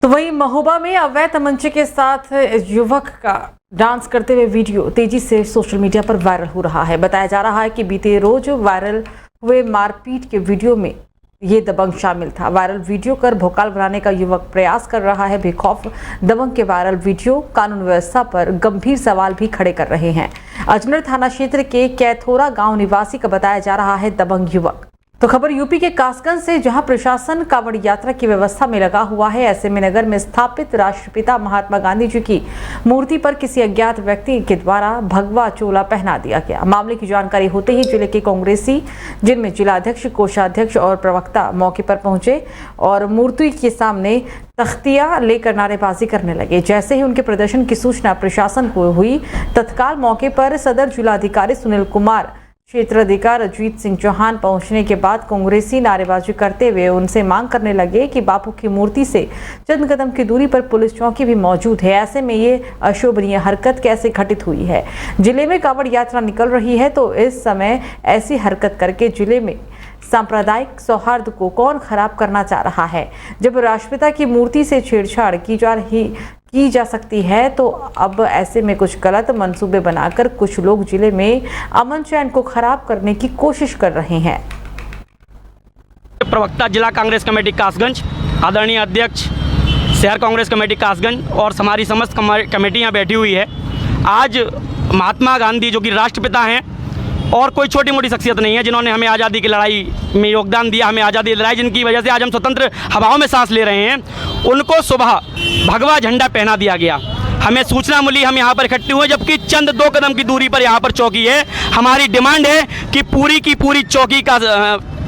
तो वहीं महोबा में अवैध तमंचे के साथ युवक का डांस करते हुए वीडियो तेजी से सोशल मीडिया पर वायरल हो रहा है। बताया जा रहा है कि बीते रोज वायरल हुए मारपीट के वीडियो में ये दबंग शामिल था। वायरल वीडियो कर भोकाल बनाने का युवक प्रयास कर रहा है। बेखौफ दबंग के वायरल वीडियो कानून व्यवस्था पर गंभीर सवाल भी खड़े कर रहे हैं। अजनर थाना क्षेत्र के कैथोरा गांव निवासी का बताया जा रहा है दबंग युवक। तो खबर यूपी के कासगंज से, जहां प्रशासन कांवड़ यात्रा की व्यवस्था में लगा हुआ है। ऐसे में नगर में स्थापित राष्ट्रपिता महात्मा गांधी जी की मूर्ति पर किसी अज्ञात व्यक्ति के द्वारा भगवा चोला पहना दिया गया। मामले की जानकारी होते ही जिले के कांग्रेसी, जिनमें जिलाध्यक्ष, कोषाध्यक्ष और प्रवक्ता मौके पर पहुंचे और मूर्ति के सामने तख्तियां लेकर नारेबाजी करने लगे। जैसे ही उनके प्रदर्शन की सूचना प्रशासन को हुई, तत्काल मौके पर सदर जिलाधिकारी सुनील कुमार, क्षेत्राधिकारी अजीत सिंह चौहान पहुंचने के बाद कांग्रेसी नारेबाजी करते हुए उनसे मांग करने लगे कि बापू की मूर्ति से चंद कदम की दूरी पर पुलिस चौकी भी मौजूद है। ऐसे में ये अशोभनीय हरकत कैसे घटित हुई है? जिले में कांवड़ यात्रा निकल रही है, तो इस समय ऐसी हरकत करके जिले में सांप्रदायिक सौहार्द को कौन खराब करना चाह रहा है? जब राष्ट्रपिता की मूर्ति से छेड़छाड़ की जा सकती है, तो अब ऐसे में कुछ गलत मंसूबे बनाकर कुछ लोग जिले में अमन चैन को खराब करने की कोशिश कर रहे हैं। प्रवक्ता जिला कांग्रेस कमेटी कासगंज, आदरणीय अध्यक्ष शहर कांग्रेस कमेटी कासगंज और हमारी समस्त कमेटियां बैठी हुई है। आज महात्मा गांधी जो कि राष्ट्रपिता हैं और कोई छोटी मोटी शख्सियत नहीं है, जिन्होंने हमें आज़ादी की लड़ाई में योगदान दिया, हमें आज़ादी दिलाई, जिनकी वजह से आज हम स्वतंत्र हवाओं में सांस ले रहे हैं, उनको सुबह भगवा झंडा पहना दिया गया। हमें सूचना मिली, हम यहाँ पर इकट्ठे हुए, जबकि चंद 2 कदम की दूरी पर यहाँ पर चौकी है। हमारी डिमांड है कि पूरी की पूरी चौकी का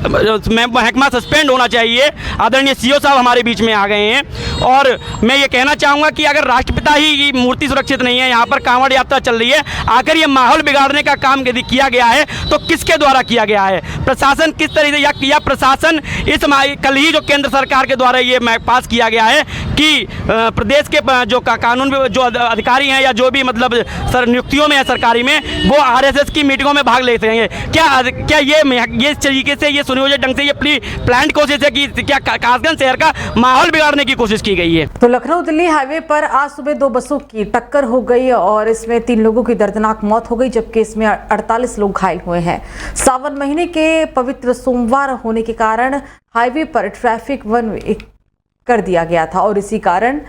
महकमा सस्पेंड होना चाहिए। आदरणीय सीओ साहब हमारे बीच में आ गए हैं और मैं ये कहना चाहूँगा कि अगर राष्ट्रपिता ही मूर्ति सुरक्षित नहीं है, यहाँ पर कांवड़ यात्रा चल रही है, आखिर ये माहौल बिगाड़ने का काम यदि किया गया है तो किसके द्वारा किया गया है? प्रशासन किस तरीके से या प्रशासन इस कल ही जो केंद्र सरकार के द्वारा ये पास किया गया है कि प्रदेश के जो कानून जो अधिकारी हैं या जो भी मतलब नियुक्तियों में है सरकारी में, वो RSS की मीटिंगों में भाग लेते हैं। क्या ये इस तरीके से ये सुनियोजित ढंग से ये प्लान कोशिश है कि क्या कासगंज शहर का माहौल बिगाड़ने की कोशिश की गई है? तो लखनऊ दिल्ली हाईवे पर आज सुबह 2 बसों की टक्कर हो गई और इसमें 3 लोगों की दर्दनाक मौत हो गई, जबकि इसमें 48 लोग घायल हुए हैं। सावन महीने के पवित्र सोमवार होने के कारण हाईवे पर ट्रैफिक वन वे कर दिया गया था और इसी कारण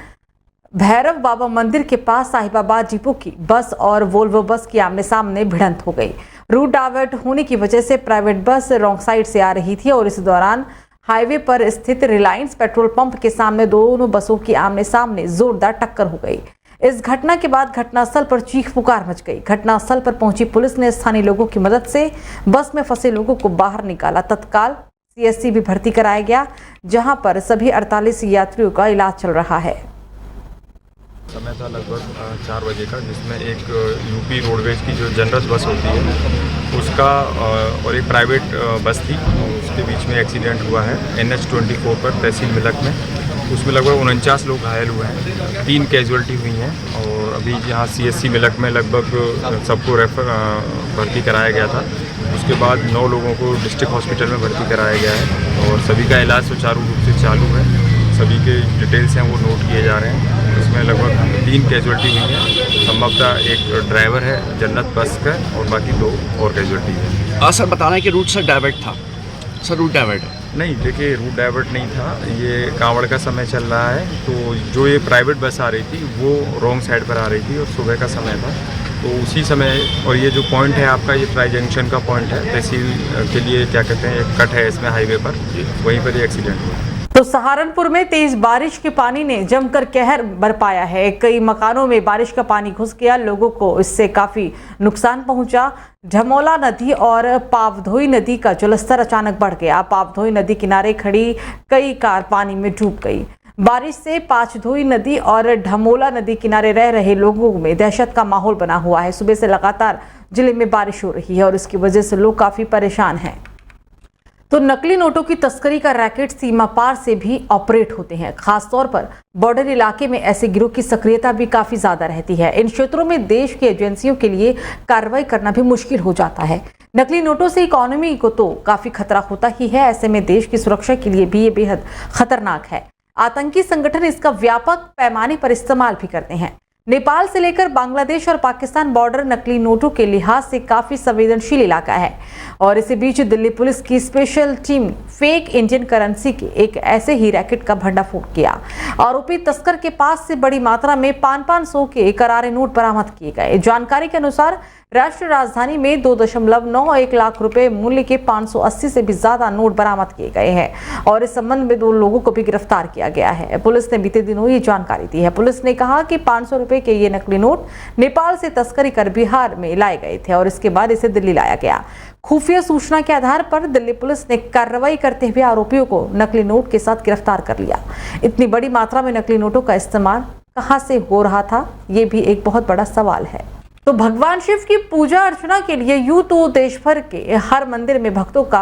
भैरव बाबा मंदिर के पास साहिबाबाद डिपो की बस और वोल्वो बस की आमने सामने भिड़ंत हो गई। रूट डाइवर्ट होने की वजह से प्राइवेट बस रॉन्ग साइड से आ रही थी और इस दौरान हाईवे पर स्थित रिलायंस पेट्रोल पंप के सामने दोनों बसों की आमने सामने जोरदार टक्कर हो गई। इस घटना के बाद घटनास्थल पर चीख पुकार मच गई। घटनास्थल पर पहुंची पुलिस ने स्थानीय लोगों की मदद से बस में फंसे लोगों को बाहर निकाला। तत्काल CSC भी भर्ती कराया गया, जहां पर सभी 48 यात्रियों का इलाज चल रहा है। समय था लगभग 4 बजे का, जिसमें एक यूपी रोडवेज की जो जनरल बस होती है उसका और एक प्राइवेट बस थी, उसके बीच में एक्सीडेंट हुआ है NH24 पर तहसील मिलक में। उसमें लगभग 49 लोग घायल हुए हैं, 3 कैजुअल्टी हुई हैं और अभी यहाँ CSC मिलक में लगभग सबको भर्ती कराया गया था। उसके बाद 9 लोगों को डिस्ट्रिक्ट हॉस्पिटल में भर्ती कराया गया है और सभी का इलाज सुचारू रूप से चालू है। सभी के डिटेल्स हैं वो नोट किए जा रहे हैं। इसमें लगभग 3 कैजुअल्टी हुई हैं, संभवतः एक ड्राइवर है जन्नत बस का और बाकी 2 और कैजुअल्टी है। सर बता रहे हैं कि रूट सर डाइवर्ट था? सर रूट डाइवर्ट है? नहीं, देखिए रूट डाइवर्ट नहीं था, ये कांवड़ का समय चल रहा है, तो जो ये प्राइवेट बस आ रही थी वो रॉन्ग साइड पर आ रही थी और सुबह का समय था, तो उसी समय। और ये जो पॉइंट है आपका, ये ट्राई जंक्शन का पॉइंट है, तहसील के लिए क्या कहते हैं एक कट है इसमें हाईवे पर, वहीं पर ये एक्सीडेंट हुआ। तो सहारनपुर में तेज बारिश के पानी ने जमकर कहर बरपाया है। कई मकानों में बारिश का पानी घुस गया, लोगों को इससे काफी नुकसान पहुंचा। ढमोला नदी और पावधोई नदी का जलस्तर अचानक बढ़ गया। पावधोई नदी किनारे खड़ी कई कार पानी में डूब गई। बारिश से पांचधोई नदी और ढमोला नदी किनारे रह रहे लोगों में दहशत का माहौल बना हुआ है। सुबह से लगातार जिले में बारिश हो रही है और इसकी वजह से लोग काफी परेशान हैं। तो नकली नोटों की तस्करी का रैकेट सीमा पार से भी ऑपरेट होते हैं। खासतौर पर बॉर्डर इलाके में ऐसे गिरोह की सक्रियता भी काफी ज्यादा रहती है। इन क्षेत्रों में देश की एजेंसियों के लिए कार्रवाई करना भी मुश्किल हो जाता है। नकली नोटों से इकोनॉमी को तो काफी खतरा होता ही है, ऐसे में देश की सुरक्षा के लिए भी ये बेहद खतरनाक है। आतंकी संगठन इसका व्यापक पैमाने पर इस्तेमाल भी करते हैं। नेपाल से लेकर बांग्लादेश और पाकिस्तान बॉर्डर नकली नोटों के लिहाज से काफी संवेदनशील इलाका है और इसी बीच दिल्ली पुलिस की special team fake Indian currency के एक ऐसे ही रैकेट का भंडाफोड़ किया। आरोपी तस्कर के पास से बड़ी मात्रा में 500 के करारे नोट बरामद किए गए। जानकारी के अनुसार राष्ट्रीय राजधानी में 2.91 लाख रुपए मूल्य के 580 से भी ज्यादा नोट बरामद किए गए हैं और इस संबंध में 2 लोगों को भी गिरफ्तार किया गया है। पुलिस ने बीते दिनों ये जानकारी दी है। पुलिस ने कहा कि 500 रुपए के ये नकली नोट नेपाल से तस्करी कर बिहार में लाए गए थे और इसके बाद इसे दिल्ली लाया गया। खुफिया सूचना के आधार पर दिल्ली पुलिस ने कार्रवाई करते हुए आरोपियों को नकली नोट के साथ गिरफ्तार कर लिया। इतनी बड़ी मात्रा में नकली नोटों का इस्तेमाल कहां से हो रहा था, ये भी एक बहुत बड़ा सवाल है। तो भगवान शिव की पूजा अर्चना के लिए यूं तो देश भर के हर मंदिर में भक्तों का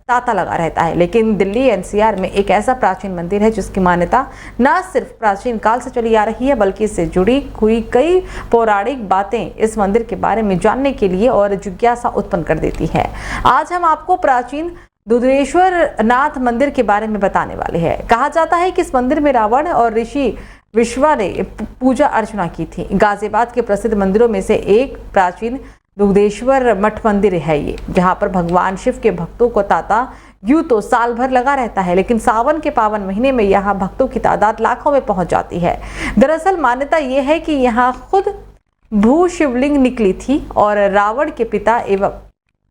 तांता लगा रहता है, लेकिन दिल्ली एनसीआर में एक ऐसा प्राचीन मंदिर है जिसकी मान्यता न सिर्फ प्राचीन काल से चली आ रही है बल्कि इससे जुड़ी हुई कई पौराणिक बातें इस मंदिर के बारे में जानने के लिए और जिज्ञासा उत्पन्न कर देती है। आज हम आपको प्राचीन दुधेश्वर नाथ मंदिर के बारे में बताने वाले हैं। कहा जाता है कि इस मंदिर में रावण और ऋषि विश्वा ने पूजा अर्चना की थी। गाजियाबाद के प्रसिद्ध मंदिरों में से एक प्राचीन दुधेश्वर मठ मंदिर है ये, जहां पर भगवान शिव के भक्तों को तांता यूं तो साल भर लगा रहता है, लेकिन सावन के पावन महीने में यहाँ भक्तों की तादाद लाखों में पहुंच जाती है। दरअसल मान्यता यह है कि यहाँ खुद भू शिवलिंग निकली थी और रावण के पिता एवं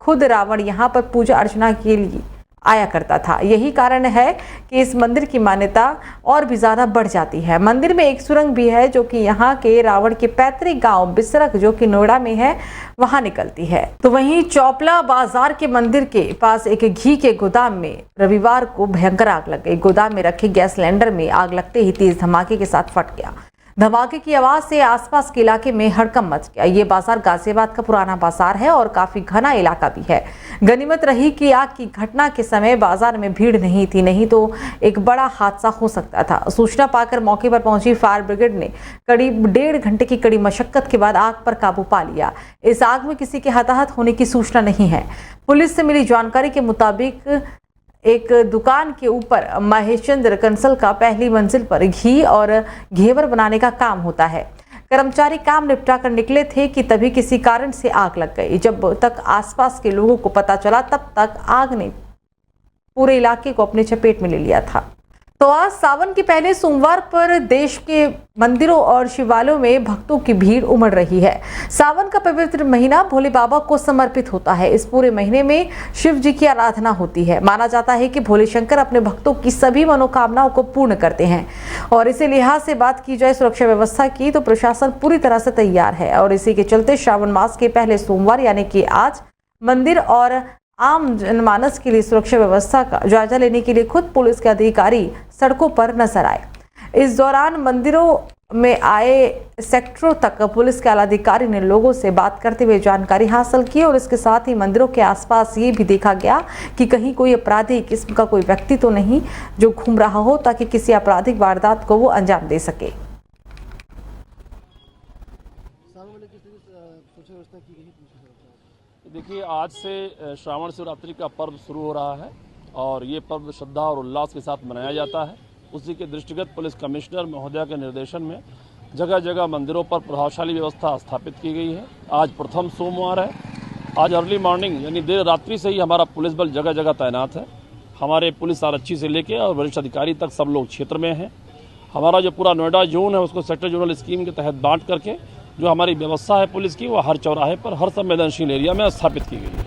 खुद रावण यहाँ पर पूजा अर्चना के लिए आया करता था। यही कारण है कि इस मंदिर की मान्यता और भी ज्यादा बढ़ जाती है। मंदिर में एक सुरंग भी है जो कि यहाँ के रावण के पैतृक गांव बिसरख जो कि नोएडा में है वहां निकलती है। तो वहीं चौपला बाजार के मंदिर के पास एक घी के गोदाम में रविवार को भयंकर आग लग गई। गोदाम में रखे गैस सिलेंडर में आग लगते ही तेज धमाके के साथ फट गया। धमाके की आवाज से आसपास के इलाके में हड़कंप मच गया। ये बाजार गाजियाबाद का पुराना बाजार है और काफी घना इलाका भी है। गनीमत रही कि आग की घटना के समय बाजार में भीड़ नहीं थी, नहीं तो एक बड़ा हादसा हो सकता था। सूचना पाकर मौके पर पहुंची फायर ब्रिगेड ने करीब 1.5 घंटे की कड़ी मशक्कत के बाद आग पर काबू पा लिया। इस आग में किसी के हताहत होने की सूचना नहीं है। पुलिस से मिली जानकारी के मुताबिक एक दुकान के ऊपर महेशचंद्र कंसल का पहली मंजिल पर घी और घेवर बनाने का काम होता है। कर्मचारी काम निपटा कर निकले थे कि तभी किसी कारण से आग लग गई। जब तक आसपास के लोगों को पता चला तब तक आग ने पूरे इलाके को अपने चपेट में ले लिया था। तो आज सावन के पहले सोमवार पर देश के मंदिरों और शिवालयों में भक्तों की भीड़ उमड़ रही है। सावन का पवित्र महीना भोले बाबा को समर्पित होता है। इस पूरे महीने में शिव जी की आराधना होती है। माना जाता है कि भोले शंकर अपने भक्तों की सभी मनोकामनाओं को पूर्ण करते हैं और इसी लिहाज से बात की जाए सुरक्षा व्यवस्था की तो प्रशासन पूरी तरह से तैयार है और इसी के चलते श्रावण मास के पहले सोमवार यानी कि आज मंदिर और आम जनमानस के लिए सुरक्षा व्यवस्था का जायजा लेने के लिए खुद पुलिस के अधिकारी सड़कों पर नजर आए। इस दौरान मंदिरों में आए सेक्टरों तक पुलिस के आला अधिकारी ने लोगों से बात करते हुए जानकारी हासिल की और इसके साथ ही मंदिरों के आसपास ये भी देखा गया कि कहीं कोई अपराधी किस्म का कोई व्यक्ति तो नहीं जो घूम रहा हो ताकि किसी आपराधिक वारदात को वो अंजाम दे सके। देखिए, आज से श्रावण शिवरात्रि का पर्व शुरू हो रहा है और ये पर्व श्रद्धा और उल्लास के साथ मनाया जाता है। उसी के दृष्टिगत पुलिस कमिश्नर महोदया के निर्देशन में जगह जगह मंदिरों पर प्रभावशाली व्यवस्था स्थापित की गई है। आज प्रथम सोमवार है। आज अर्ली मॉर्निंग यानी देर रात्रि से ही हमारा पुलिस बल जगह जगह तैनात है। हमारे पुलिस आरक्षी से लेकर और वरिष्ठ अधिकारी तक सब लोग क्षेत्र में हैं। हमारा जो पूरा नोएडा जोन है उसको सेक्टर जोनल स्कीम के तहत बांट करके जो हमारी व्यवस्था है पुलिस की वो हर चौराहे पर हर संवेदनशील एरिया में स्थापित की गई है।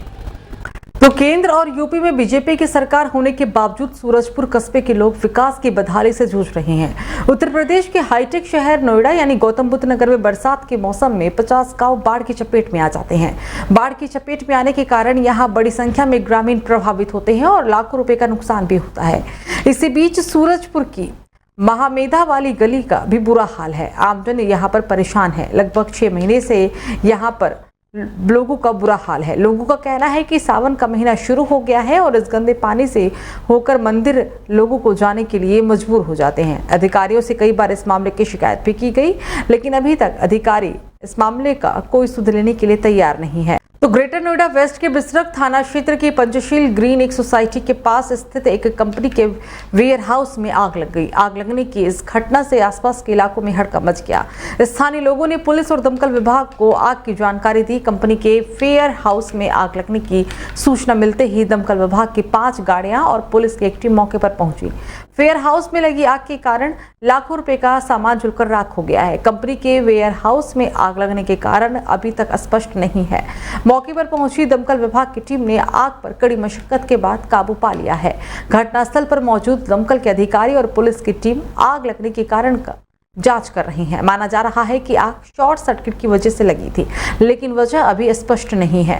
तो केंद्र और यूपी में बीजेपी की सरकार होने के बावजूद सूरजपुर कस्बे के लोग विकास की बदहाली से जूझ रहे हैं। उत्तर प्रदेश के हाईटेक शहर नोएडा यानी गौतम बुद्ध नगर में बरसात के मौसम में 50 गांव बाढ़ की चपेट में आ जाते हैं। बाढ़ की चपेट में आने के कारण यहां बड़ी संख्या में ग्रामीण प्रभावित होते हैं और लाखों रुपए का नुकसान भी होता है। इसी बीच सूरजपुर की महामेधा वाली गली का भी बुरा हाल है। आमजन यहाँ पर परेशान है। लगभग 6 महीने से यहाँ पर लोगों का बुरा हाल है। लोगों का कहना है कि सावन का महीना शुरू हो गया है और इस गंदे पानी से होकर मंदिर लोगों को जाने के लिए मजबूर हो जाते हैं। अधिकारियों से कई बार इस मामले की शिकायत भी की गई, लेकिन अभी तक अधिकारी इस मामले का कोई सुध लेने के लिए तैयार नहीं है। तो ग्रेटर नोएडा वेस्ट के बिसरख थाना क्षेत्र की पंचशील ग्रीन एक सोसाइटी के पास स्थित एक कंपनी के वेयर हाउस में आग लग गई। आग लगने की इस घटना से आसपास के इलाकों में हड़कंप मच गया। स्थानीय लोगों ने पुलिस और दमकल विभाग को आग की जानकारी दी। कंपनी के वेयर हाउस में आग लगने की सूचना मिलते ही दमकल विभाग की 5 गाड़ियां और पुलिस की एक टीम मौके पर पहुंची। वेयर हाउस में लगी आग के कारण लाखों रुपए का सामान जलकर राख हो गया है। कंपनी के वेयर हाउस में आग लगने के कारण अभी तक स्पष्ट नहीं है। मौके पर पहुंची दमकल विभाग की टीम ने आग पर कड़ी मशक्कत के बाद काबू पा लिया है। घटनास्थल पर मौजूद दमकल के अधिकारी और पुलिस की टीम आग लगने के कारण का जांच कर रही है। माना जा रहा है कि आग शॉर्ट सर्किट की वजह से लगी थी, लेकिन वजह अभी स्पष्ट नहीं है।